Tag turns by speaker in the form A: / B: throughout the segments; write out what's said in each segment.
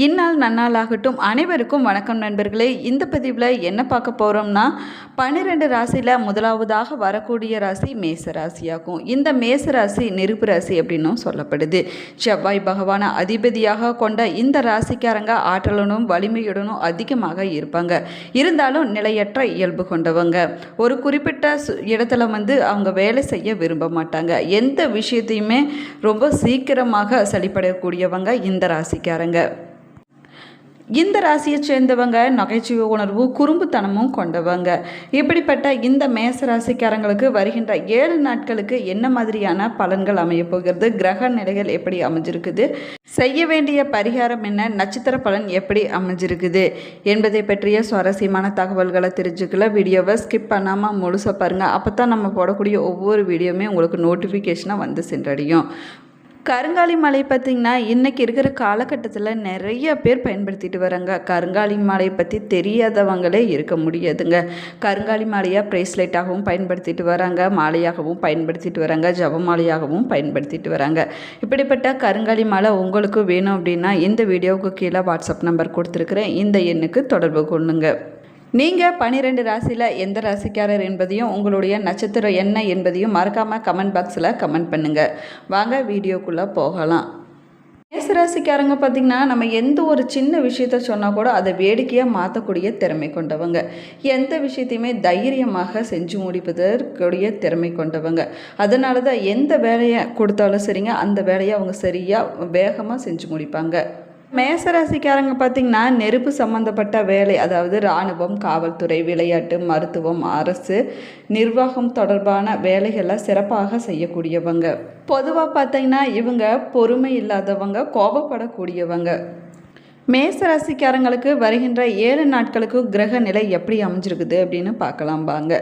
A: இந்நாள் நன்னாளாகட்டும். அனைவருக்கும் வணக்கம் நண்பர்களே. இந்த பதிவில் என்ன பார்க்க போகிறோம்னா, 12 ராசியில் முதலாவதாக வரக்கூடிய ராசி மேச ராசியாகும். இந்த மேச ராசி நெருப்பு ராசி அப்படின்னும் சொல்லப்படுது. செவ்வாய் பகவான அதிபதியாக கொண்ட இந்த ராசிக்காரங்க ஆற்றலுடனும் வலிமையுடனும் அதிகமாக இருப்பாங்க. இருந்தாலும் நிலையற்ற இயல்பு கொண்டவங்க. ஒரு குறிப்பிட்ட இடத்துல அவங்க வேலை செய்ய விரும்ப மாட்டாங்க. எந்த விஷயத்தையுமே ரொம்ப சீக்கிரமாக சரிபடக்கூடியவங்க இந்த ராசிக்காரங்க. இந்த ராசியை சேர்ந்தவங்க நகைச்சுவை உணர்வு குறும்புத்தனமும் கொண்டவங்க. இப்படிப்பட்ட இந்த மேச ராசிக்காரங்களுக்கு வருகின்ற 7 நாட்களுக்கு என்ன மாதிரியான பலன்கள் அமையப் போகிறது, கிரக நிலைகள் எப்படி அமைஞ்சிருக்குது, செய்ய வேண்டிய பரிகாரம் என்ன, நட்சத்திர பலன் எப்படி அமைஞ்சிருக்குது என்பதை பற்றிய சுவாரஸ்யமான தகவல்களை தெரிஞ்சுக்கல வீடியோவை ஸ்கிப் பண்ணாமல் முழுசாக பாருங்கள். அப்போ தான் நம்ம போடக்கூடிய ஒவ்வொரு வீடியோவுமே உங்களுக்கு நோட்டிஃபிகேஷனாக வந்து சென்றடையும். கருங்காலி மலை பார்த்திங்கன்னா இன்றைக்கி இருக்கிற காலகட்டத்தில் நிறைய பேர் பயன்படுத்திட்டு வராங்க. கருங்காலி மலையை பற்றி தெரியாதவங்களே இருக்க முடியாதுங்க. கருங்காலி மாலையாக ப்ரேஸ்லெட்டாகவும் பயன்படுத்திட்டு வராங்க, மாலையாகவும் பயன்படுத்திட்டு வராங்க, ஜப மாலையாகவும் பயன்படுத்திட்டு வராங்க. இப்படிப்பட்ட கருங்காலி மாலை உங்களுக்கு வேணும் அப்படின்னா இந்த வீடியோவுக்கு கீழே வாட்ஸ்அப் நம்பர் கொடுத்துருக்குறேன். இந்த எண்ணுக்கு தொடர்பு கொள்ளுங்க. நீங்கள் 12 ராசியில் எந்த ராசிக்காரர் என்பதையும் உங்களுடைய நட்சத்திரம் என்ன என்பதையும் மறக்காமல் கமெண்ட் பாக்ஸில் கமெண்ட் பண்ணுங்கள். வாங்க வீடியோக்குள்ளே போகலாம். மேசராசிக்காரங்க பார்த்திங்கன்னா நம்ம எந்த ஒரு சின்ன விஷயத்த சொன்னால் கூட அதை வேடிக்கையாக மாற்றக்கூடிய திறமை கொண்டவங்க. எந்த விஷயத்தையுமே தைரியமாக செஞ்சு முடிப்பதற்குரிய திறமை கொண்டவங்க. அதனால தான் எந்த வேலையை கொடுத்தாலும் சரிங்க, அந்த வேலையை அவங்க சரியாக வேகமாக செஞ்சு முடிப்பாங்க. மேசராசிக்காரங்க பார்த்திங்கன்னா நெருப்பு சம்மந்தப்பட்ட வேலை, அதாவது இராணுவம், காவல்துறை, விளையாட்டு, மருத்துவம், அரசு நிர்வாகம் தொடர்பான வேலைகளை சிறப்பாக செய்யக்கூடியவங்க. பொதுவாக பார்த்திங்கன்னா இவங்க பொறுமை இல்லாதவங்க, கோபப்படக்கூடியவங்க. மேசராசிக்காரங்களுக்கு வருகின்ற 7 நாட்களுக்கு கிரக நிலை எப்படி அமைஞ்சிருக்குது அப்படின்னு பார்க்கலாம் வாங்க.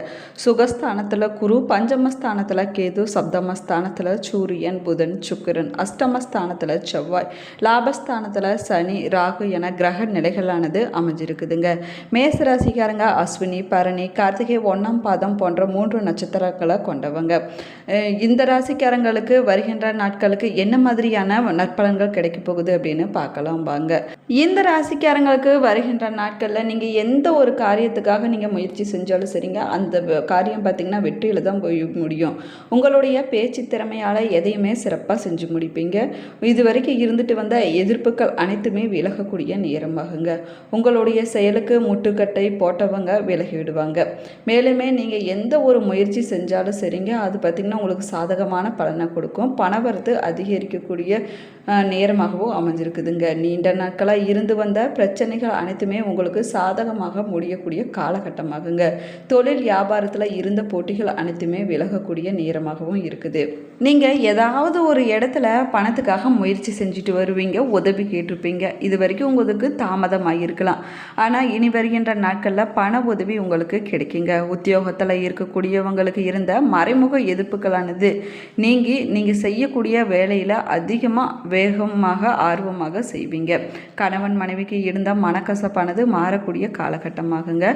A: சுகஸ்தானத்தில் குரு, பஞ்சமஸ்தானத்தில் கேது, சப்தமஸ்தானத்தில் சூரியன், புதன், சுக்கிரன், அஷ்டமஸ்தானத்தில் செவ்வாய், லாபஸ்தானத்தில் சனி, ராகு என கிரக நிலைகளானது அமைஞ்சிருக்குதுங்க. மேசராசிக்காரங்க அஸ்வினி, பரணி, கார்த்திகை 1ஆம் பாதம் போன்ற 3 நட்சத்திரங்களை கொண்டவங்க. இந்த ராசிக்காரங்களுக்கு வருகின்ற நாட்களுக்கு என்ன மாதிரியான நற்பலன்கள் கிடைக்க போகுது அப்படின்னு பார்க்கலாம் வாங்க. இந்த ராசிக்காரங்களுக்கு வருகின்ற நாட்களில் நீங்கள் எந்த ஒரு காரியத்துக்காக நீங்கள் முயற்சி செஞ்சாலும் சரிங்க, அந்த காரியம் பார்த்திங்கன்னா வெற்றியில் தான் போய் முடியும். உங்களுடைய பேச்சு திறமையால் எதையுமே சிறப்பாக செஞ்சு முடிப்பீங்க. இது வரைக்கும் இருந்துட்டு வந்த எதிர்ப்புகள் அனைத்துமே விலகக்கூடிய நேரமாகுங்க. உங்களுடைய செயலுக்கு முட்டுக்கட்டை போட்டவங்க விலகி விடுவாங்க. மேலுமே நீங்கள் எந்த ஒரு முயற்சி செஞ்சாலும் சரிங்க, அது பார்த்திங்கன்னா உங்களுக்கு சாதகமான பலனை கொடுக்கும். பணவரத்து அதிகரிக்கக்கூடிய நேரமாகவும் அமைஞ்சிருக்குதுங்க. நீண்ட நாட்களாக இருந்து வந்த பிரச்சனைகள் அனைத்துமே உங்களுக்கு சாதகமாக முடியக்கூடிய காலகட்டமாகுங்க. தொழில் வியாபாரத்தில் இருந்த போட்டிகள் அனைத்துமே விலகக்கூடிய நேரமாகவும் இருக்குது. நீங்கள் ஏதாவது ஒரு இடத்துல பணத்துக்காக முயற்சி செஞ்சுட்டு வருவீங்க, உதவி கேட்டிருப்பீங்க. இது வரைக்கும் உங்களுக்கு தாமதமாக இருக்கலாம். ஆனால் இனி வருகின்ற நாட்களில் பண உதவி உங்களுக்கு கிடைக்குங்க. உத்தியோகத்தில் இருக்கக்கூடியவங்களுக்கு இருந்த மறைமுக எதிர்ப்புகளானது நீங்கள் செய்யக்கூடிய வேலையில் அதிகமாக வேகமாக ஆர்வமாக செய்வீங்க. கணவன் மனைவிக்கு இருந்த மனக்கசப்பானது மாறக்கூடிய காலகட்டமாகுங்க.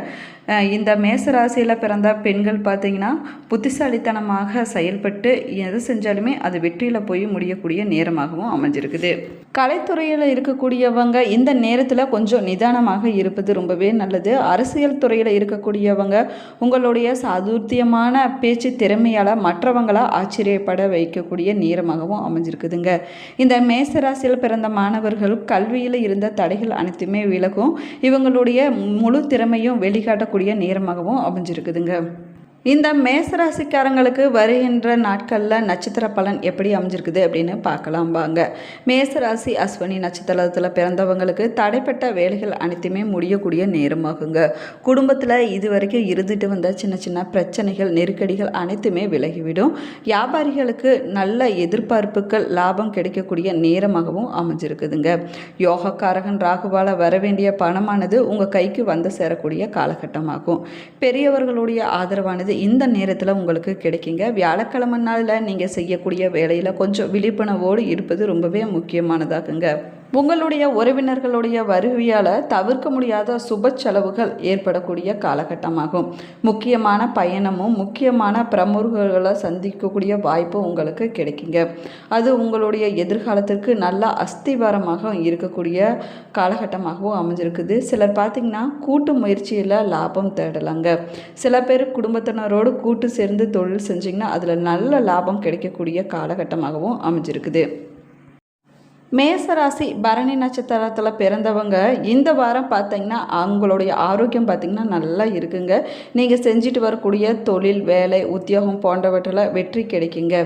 A: இந்த மேசராசியில் பிறந்த பெண்கள் பார்த்திங்கன்னா புத்திசாலித்தனமாக செயல்பட்டு எது செஞ்சாலுமே அது வெற்றியில் போய் முடியக்கூடிய நேரமாகவும் அமைஞ்சிருக்குது. கலைத்துறையில் இருக்கக்கூடியவங்க இந்த நேரத்தில் கொஞ்சம் நிதானமாக இருப்பது ரொம்பவே நல்லது. அரசியல் துறையில் இருக்கக்கூடியவங்க உங்களுடைய சாதுர்த்தியமான பேச்சு திறமையால் மற்றவங்களை ஆச்சரியப்பட வைக்கக்கூடிய நேரமாகவும் அமைஞ்சிருக்குதுங்க. இந்த மேசராசியில் பிறந்த மாணவர்கள் கல்வியில் இருந்த தடைகள் அனைத்துமே விலகும். இவங்களுடைய முழு திறமையும் வெளிக்காட்டக்கூடிய நேரமாகவும் அமைஞ்சிருக்குதுங்க. இந்த மேசராசிக்காரங்களுக்கு வருகின்ற நாட்களில் நட்சத்திர பலன் எப்படி அமைஞ்சிருக்குது அப்படின்னு பார்க்கலாம் வாங்க. மேசராசி அஸ்வினி நட்சத்திரத்தில் பிறந்தவங்களுக்கு தடைப்பட்ட வேலைகள் அனைத்துமே முடியக்கூடிய நேரமாகுங்க. குடும்பத்தில் இது வரைக்கும் இருந்துட்டு வந்த சின்ன சின்ன பிரச்சனைகள், நெருக்கடிகள் அனைத்துமே விலகிவிடும். வியாபாரிகளுக்கு நல்ல எதிர்பார்ப்புகள், லாபம் கிடைக்கக்கூடிய நேரமாகவும் அமைஞ்சிருக்குதுங்க. யோகக்காரகன் ராகுவால் வர வேண்டிய பணமானது உங்கள் கைக்கு வந்து சேரக்கூடிய காலகட்டமாகும். பெரியவர்களுடைய ஆதரவானது இந்த நேரத்தில் உங்களுக்கு கிடைக்குங்க. வியாழக்கிழமை நாளில் நீங்கள் செய்யக்கூடிய வேலையில் கொஞ்சம் விழிப்புணர்வோடு இருப்பது ரொம்பவே முக்கியமானதாகுங்க. உங்களுடைய உறவினர்களுடைய வருகையால் தவிர்க்க முடியாத சுப செலவுகள் ஏற்படக்கூடிய காலகட்டமாகும். முக்கியமான பயணமும் முக்கியமான பிரமுகர்களை சந்திக்கக்கூடிய வாய்ப்பு உங்களுக்கு கிடைக்குங்க. அது உங்களுடைய எதிர்காலத்திற்கு நல்ல அஸ்திவாரமாக இருக்கக்கூடிய காலகட்டமாகவும் அமைஞ்சிருக்குது. சிலர் பார்த்திங்கன்னா கூட்டு முயற்சியில் லாபம் தேடலாங்க. சில பேர் குடும்பத்தினரோடு கூட்டு சேர்ந்து தொழில் செஞ்சிங்கன்னா அதில் நல்ல லாபம் கிடைக்கக்கூடிய காலகட்டமாகவும் அமைஞ்சிருக்குது. மேசராசி பரணி நட்சத்திரத்தில் பிறந்தவங்க இந்த வாரம் பார்த்தீங்கன்னா அவங்களுடைய ஆரோக்கியம் பார்த்திங்கன்னா நல்லா இருக்குங்க. நீங்கள் செஞ்சுட்டு வரக்கூடிய தொழில், வேலை, உத்தியோகம் போன்றவற்றில் வெற்றி கிடைக்குங்க.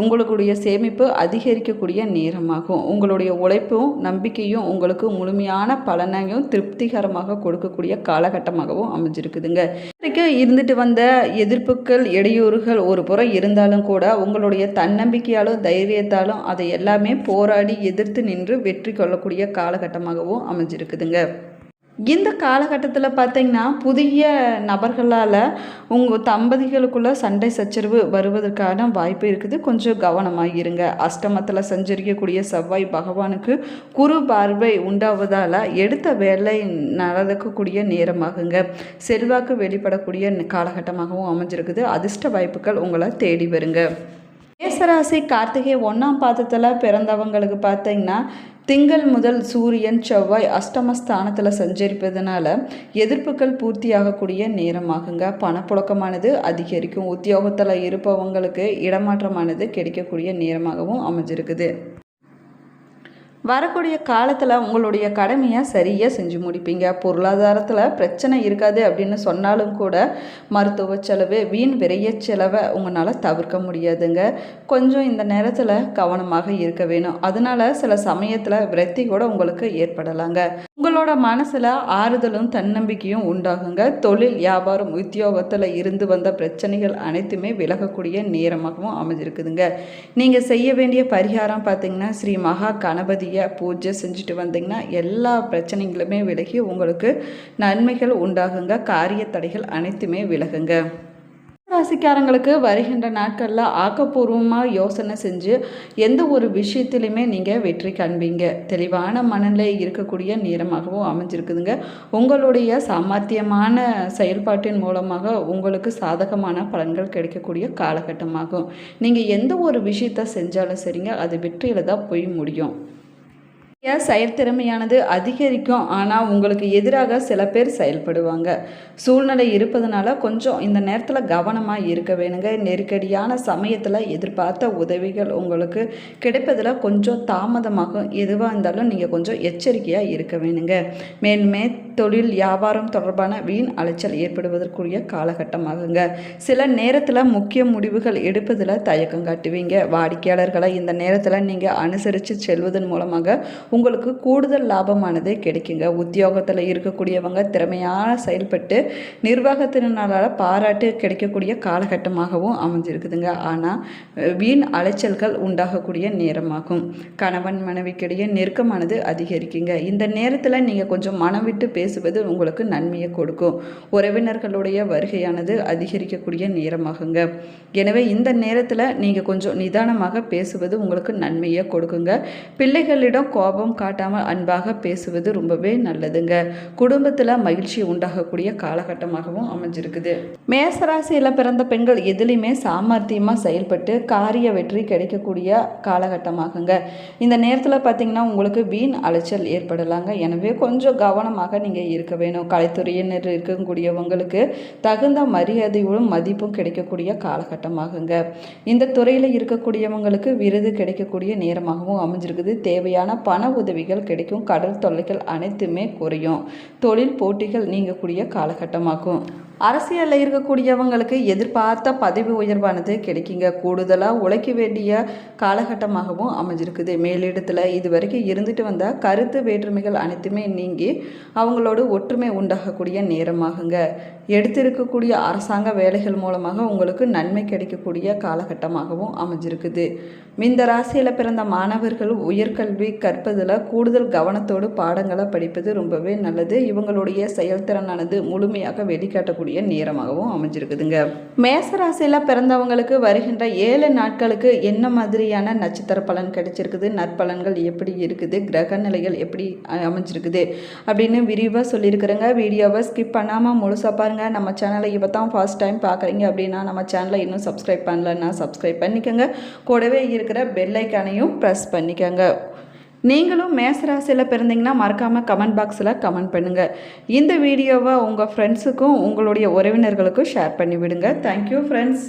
A: உங்களுடைய சேமிப்பு அதிகரிக்கக்கூடிய நேரமாகும். உங்களுடைய உழைப்பும் நம்பிக்கையும் உங்களுக்கு முழுமையான பலனையும் திருப்திகரமாக கொடுக்கக்கூடிய காலகட்டமாகவும் அமைஞ்சிருக்குதுங்க. இன்றைக்கு இருந்துட்டு வந்த எதிர்ப்புகள், இடையூறுகள் ஒரு புறம் இருந்தாலும் கூட உங்களுடைய தன்னம்பிக்கையாலும் தைரியத்தாலும் அதை எல்லாமே போராடி எதிர்த்து நின்று வெற்றி கொள்ளக்கூடிய காலகட்டமாகவும் அமைஞ்சிருக்குதுங்க. இந்த காலகட்டத்தில் பார்த்திங்கன்னா புதிய நபர்களால் உங்கள் தம்பதிகளுக்குள்ள சண்டை சச்சரவு வருவதற்கான வாய்ப்பு இருக்குது. கொஞ்சம் கவனமாக இருங்க. அஷ்டமத்தில் சஞ்சரிக்கக்கூடிய செவ்வாய் பகவானுக்கு குரு பார்வை உண்டாவதால் எடுத்த வேலை நடக்கக்கூடிய நேரமாகுங்க. செல்வாக்கு வெளிப்படக்கூடிய காலகட்டமாகவும் அமைஞ்சிருக்குது. அதிர்ஷ்ட வாய்ப்புகள் உங்களை தேடி வருங்க. மேசராசி கார்த்திகை 1ஆம் பாதத்தில் பிறந்தவங்களுக்கு பார்த்தீங்கன்னா திங்கள் முதல் சூரியன் செவ்வாய் அஷ்டமஸ்தானத்தில் சஞ்சரிப்பதனால எதிர்ப்புகள் பூர்த்தியாகக்கூடிய நேரமாகுங்க. பணப்புழக்கமானது அதிகரிக்கும். உத்தியோகத்தில் இருப்பவங்களுக்கு இடமாற்றமானது கிடைக்கக்கூடிய நேரமாகவும் அமைஞ்சிருக்குது. வரக்கூடிய காலத்தில் உங்களுடைய கடமையை சரியாக செஞ்சு முடிப்பீங்க. பொருளாதாரத்தில் பிரச்சனை இருக்காது அப்படின்னு சொன்னாலும் கூட மருத்துவ செலவு, வீண் விரைய செலவை உங்களால் தவிர்க்க முடியாதுங்க. கொஞ்சம் இந்த நேரத்தில் கவனமாக இருக்க வேணும். அதனால் சில சமயத்தில் விரக்தி கூட உங்களுக்கு ஏற்படலாங்க. உங்களோட மனசில் ஆறுதலும் தன்னம்பிக்கையும் உண்டாகுங்க. தொழில், வியாபாரம், உத்தியோகத்தில் இருந்து வந்த பிரச்சனைகள் அனைத்துமே விலகக்கூடிய நேரமாகவும் அமைஞ்சிருக்குதுங்க. நீங்கள் செய்ய வேண்டிய பரிகாரம் பார்த்திங்கன்னா ஸ்ரீ மகா கணபதி பூஜை செஞ்சுட்டு வந்தீங்கன்னா எல்லா பிரச்சனைகளுமே விலகி உங்களுக்கு நன்மைகள் உண்டாகுங்க. காரிய தடைகள் அனைத்துமே விலகுங்க. ராசிக்காரங்களுக்கு வருகின்ற நாட்களில் ஆக்கப்பூர்வமாக யோசனை செஞ்சு எந்த ஒரு விஷயத்திலையுமே நீங்கள் வெற்றி காண்பீங்க. தெளிவான மனநிலை இருக்கக்கூடிய நேரமாகவும் அமைஞ்சிருக்குதுங்க. உங்களுடைய சாமர்த்தியமான செயல்பாட்டின் மூலமாக உங்களுக்கு சாதகமான பலன்கள் கிடைக்கக்கூடிய காலகட்டமாகும். நீங்கள் எந்த ஒரு விஷயத்தை செஞ்சாலும் சரிங்க, அது வெற்றியில் தான் போய் முடியும். செயற்திறமையானது அதிகரிக்கும். ஆனால் உங்களுக்கு எதிராக சில பேர் செயல்படுவாங்க. சூழ்நிலை இருப்பதனால கொஞ்சம் இந்த நேரத்தில் கவனமாக இருக்க வேணுங்க. நெருக்கடியான சமயத்தில் எதிர்பார்த்த உதவிகள் உங்களுக்கு கிடைப்பதில் கொஞ்சம் தாமதமாகும். எதுவாக இருந்தாலும் நீங்கள் கொஞ்சம் எச்சரிக்கையாக இருக்க வேணுங்க. மேலுமே தொழில், வியாபாரம் தொடர்பான வீண் அலைச்சல் ஏற்படுவதற்குரிய காலகட்டமாகுங்க. சில நேரத்தில் முக்கிய முடிவுகள் எடுப்பதில் தயக்கம் காட்டுவீங்க. வாடிக்கையாளர்களை இந்த நேரத்தில் நீங்கள் அனுசரித்து செல்வதன் மூலமாக உங்களுக்கு கூடுதல் லாபமானது கிடைக்குங்க. உத்தியோகத்தில் இருக்கக்கூடியவங்க திறமையாக செயல்பட்டு நிர்வாகத்தினால பாராட்டு கிடைக்கக்கூடிய காலகட்டமாகவும் அமைஞ்சிருக்குதுங்க. ஆனால் வீண் அலைச்சல்கள் உண்டாகக்கூடிய நேரமாகும். கணவன் மனைவிக்கிடையே நெருக்கமானது அதிகரிக்குங்க. இந்த நேரத்தில் நீங்கள் கொஞ்சம் மனம் விட்டு பேசுவது உங்களுக்கு நன்மையை கொடுக்கும். உறவினர்களுடைய வருகையானது அதிகரிக்கக்கூடிய நேரமாகுங்க. எனவே இந்த நேரத்தில் நீங்கள் கொஞ்சம் நிதானமாக பேசுவது உங்களுக்கு நன்மையை கொடுக்குங்க. பிள்ளைகளிடம் கோபம் காட்டாமல் அன்பாக பேசுவது ரொம்பவே நல்லதுங்க. குடும்பத்தில் மகிழ்ச்சி உண்டாகக்கூடிய காலகட்டமாகவும் அமைஞ்சிருக்குது. மேசராசியில் பிறந்த பெண்கள் எதுலையுமே சாமர்த்தியமாக செயல்பட்டு காரிய வெற்றி கிடைக்கக்கூடிய காலகட்டமாகுங்க. இந்த நேரத்தில் பார்த்தீங்கன்னா உங்களுக்கு வீண் அலைச்சல் ஏற்படலாங்க. எனவே கொஞ்சம் கவனமாக நீங்கள் இருக்க வேணும். கலைத்துறையினர் இருக்கக்கூடியவங்களுக்கு தகுந்த மரியாதையும் மதிப்பும் கிடைக்கக்கூடிய காலகட்டமாகுங்க. இந்த துறையில் இருக்கக்கூடியவங்களுக்கு விருது கிடைக்கக்கூடிய நேரமாகவும் அமைஞ்சிருக்குது. தேவையான பண உதவிகள் கிடைக்கும். கடல் தொல்லைகள் அனைத்துமே குறையும். தொழில் போட்டிகள் நீங்கக்கூடிய காலகட்டமாகும். அரசியலில் இருக்கக்கூடியவங்களுக்கு எதிர்பார்த்த பதவி உயர்வானது கிடைக்குங்க. கூடுதலாக உழைக்க வேண்டிய காலகட்டமாகவும் அமைஞ்சிருக்குது. மேலிடத்தில் இது வரைக்கும் இருந்துட்டு வந்த கருத்து வேற்றுமைகள் அனைத்துமே நீங்கி அவங்களோட ஒற்றுமை உண்டாகக்கூடிய நேரமாகுங்க. எடுத்திருக்கக்கூடிய அரசாங்க வேலைகள் மூலமாக உங்களுக்கு நன்மை கிடைக்கக்கூடிய காலகட்டமாகவும் அமைஞ்சிருக்குது. இந்த ராசியில் பிறந்த மாணவர்கள் உயர்கல்வி கற்பதில் கூடுதல் கவனத்தோடு பாடங்களை படிப்பது ரொம்பவே நல்லது. இவங்களுடைய செயல்திறனானது முழுமையாக வெளிக்காட்டக்கூடிய கிடைக்கக்கூடிய நேரமாகவும் அமைஞ்சிருக்குதுங்க. மேசராசியில் பிறந்தவங்களுக்கு வருகின்ற 7 நாட்களுக்கு என்ன மாதிரியான நட்சத்திர பலன் கிடைச்சிருக்குது, நற்பலன்கள் எப்படி இருக்குது, கிரக நிலைகள் எப்படி அமைஞ்சிருக்குது அப்படின்னு விரிவாக சொல்லியிருக்கிறேங்க. வீடியோவை ஸ்கிப் பண்ணாமல் முழுசாக பாருங்கள். நம்ம சேனலை இப்போ தான் ஃபர்ஸ்ட் டைம் பார்க்குறீங்க அப்படின்னா நம்ம சேனலை இன்னும் சப்ஸ்கிரைப் பண்ணலன்னா சப்ஸ்கிரைப் பண்ணிக்கோங்க. கூடவே இருக்கிற பெல் ஐக்கானையும் ப்ரெஸ் பண்ணிக்கோங்க. நீங்களும் மேசராசியில் பிறந்தீங்கன்னா மறக்காமல் கமெண்ட் பாக்ஸில் கமெண்ட் பண்ணுங்கள். இந்த வீடியோவை உங்கள் ஃப்ரெண்ட்ஸுக்கும் உங்களுடைய உறவினர்களுக்கும் ஷேர் பண்ணிவிடுங்க. Thank you friends.